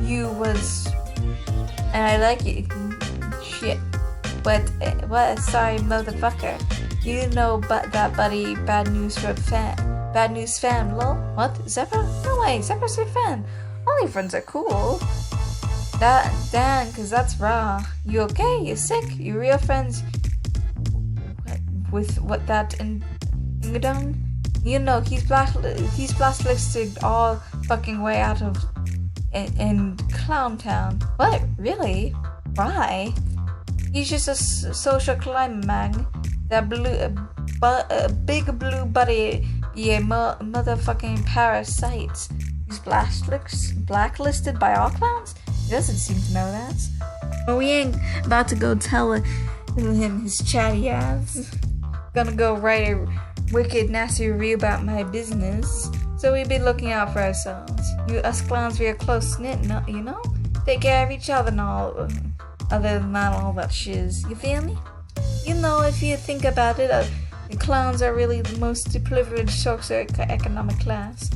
you was, and I like you. Shit. What? Sorry, motherfucker. You know that buddy, bad news fan, lol. What? Zebruh? No way, Zebruh's your fan. All your friends are cool. Dan, cause that's raw. You okay? You sick? You real friends? With what that Ingadong? You know, he's blacklisted all fucking way out of in Clown Town. What? Really? Why? He's just a social climber man. That big blue buddy, yeah, motherfucking parasites. He's blacklisted by all clowns? He doesn't seem to know that. Well, we ain't about to go tell him his chatty ass. Gonna go write a wicked nasty review about my business. So we be looking out for ourselves. Us clowns, we are close-knit, you know? Take care of each other and all, other than that, all that shiz. You feel me? You know, if you think about it, the clowns are really the most privileged socio-economic class.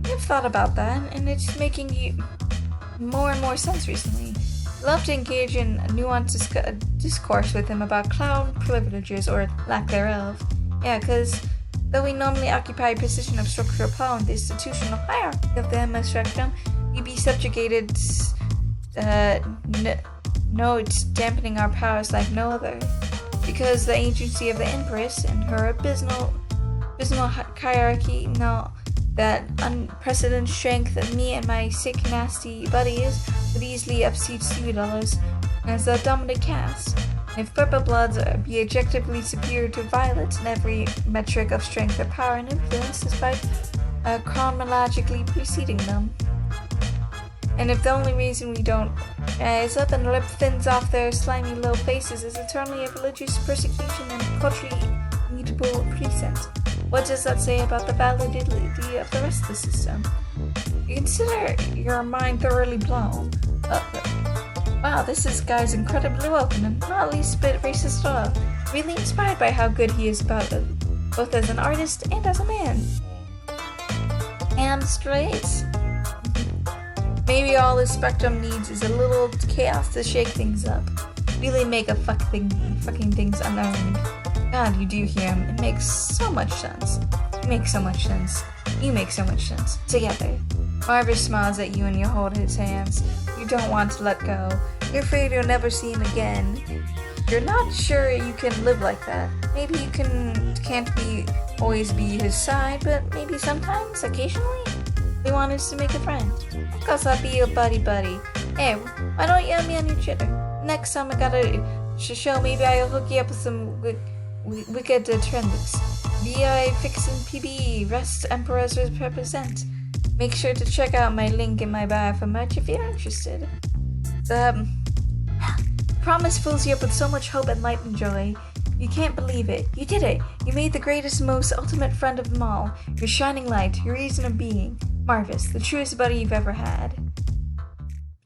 I've thought about that, and it's making you more and more sense recently. Love to engage in nuanced discourse with him about clown privileges or lack thereof. Yeah, because though we normally occupy a position of structural power in the institutional hierarchy of the MS spectrum, we be subjugated. No, it's dampening our powers like no other. Because the agency of the Empress and her abysmal hierarchy, know that unprecedented strength of me and my sick, nasty buddies would easily upseat $2 as the dominant caste. If purple bloods be objectively superior to violets in every metric of strength of power and influence, despite chronologically preceding them. And if the only reason we don't rise up and rip fins off their slimy little faces is eternally of religious persecution and culturally immutable present, what does that say about the validity of the rest of the system? You consider your mind thoroughly blown. Wow, this guy's incredibly welcome and not least a bit racist at all. Really inspired by how good he is about it, both as an artist and as a man. And straight. Maybe all this spectrum needs is a little chaos to shake things up. Really make fucking things unearned. God, you do hear him. It makes so much sense. You make so much sense. You make so much sense. Together. Murvus smiles at you and you hold his hands. You don't want to let go. You're afraid you'll never see him again. You're not sure you can live like that. Maybe you can't always be his side, but maybe sometimes, occasionally, he wants to make a friend. Cause I'll be your buddy. Hey, why don't you add me on your Twitter? Next time I gotta show, maybe I'll hook you up with some wicked trends. VI fixin' PBE, rest emperors represent. Make sure to check out my link in my bio for merch if you're interested. The promise fills you up with so much hope and light and joy. You can't believe it. You did it. You made the greatest, most ultimate friend of them all. Your shining light, your reason of being. Murvus, the truest buddy you've ever had.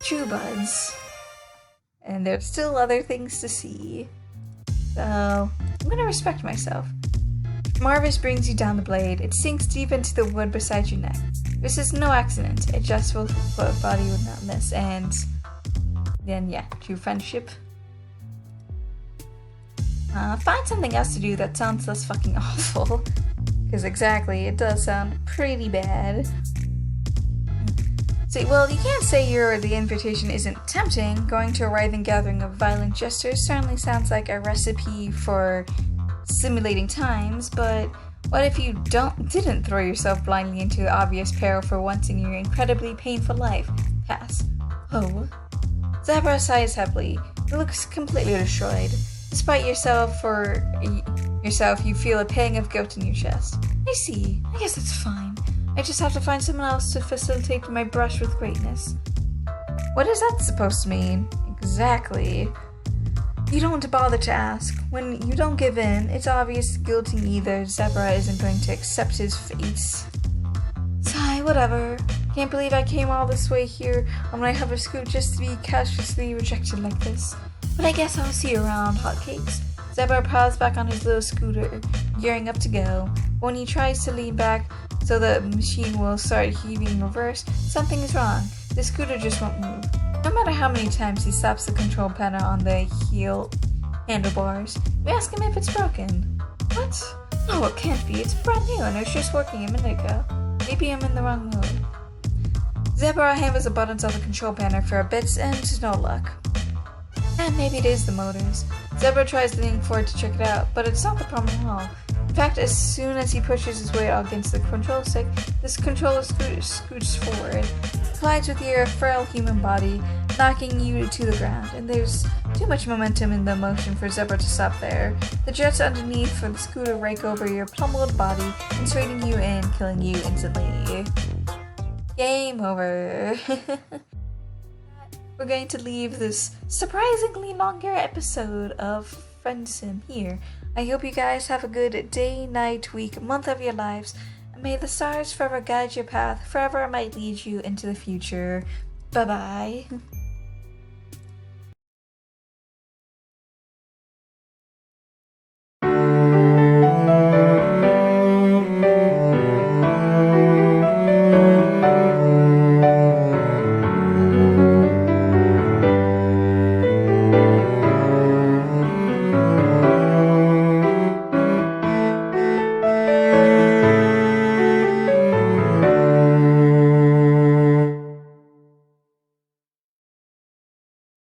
True buds. And there's still other things to see. So, I'm gonna respect myself. Murvus brings you down the blade. It sinks deep into the wood beside your neck. This is no accident. A justful body would not miss. And then, yeah, true friendship. Find something else to do that sounds less fucking awful. Because exactly, it does sound pretty bad. So, well, you can't say the invitation isn't tempting. Going to a writhing gathering of violent gestures certainly sounds like a recipe for simulating times, but what if you didn't throw yourself blindly into obvious peril for once in your incredibly painful life? Pass. Oh. Zebruh sighs heavily. He looks completely destroyed. Despite yourself for yourself, you feel a pang of guilt in your chest. I see. I guess that's fine. I just have to find someone else to facilitate my brush with greatness. What is that supposed to mean? Exactly. You don't bother to ask. When you don't give in, it's obvious guilting either Zebruh isn't going to accept his fate. Sigh, whatever. Can't believe I came all this way here on my hover scoot just to be casually rejected like this. But I guess I'll see you around, hotcakes. Zebruh piles back on his little scooter, gearing up to go. When he tries to lean back so the machine will start heaving in reverse, something is wrong. The scooter just won't move. No matter how many times he slaps the control panel on the handlebars, we ask him if it's broken. What? No, it can't be. It's brand new and it was just working a minute ago. Maybe I'm in the wrong mood. Zebruh hammers the buttons on the control panel for a bit and no luck. And maybe it is the motors. Zebruh tries leaning forward to check it out, but it's not the problem at all. In fact, as soon as he pushes his weight against the control stick, this controller scoots forward, collides with your frail human body, knocking you to the ground, and there's too much momentum in the motion for Zebruh to stop there. The jets underneath for the scooter rake over your pummeled body, inserting you and killing you instantly. Game over. We're going to leave this surprisingly longer episode of Friendsim here. I hope you guys have a good day, night, week, month of your lives, and may the stars forever guide your path, forever might lead you into the future. Bye-bye.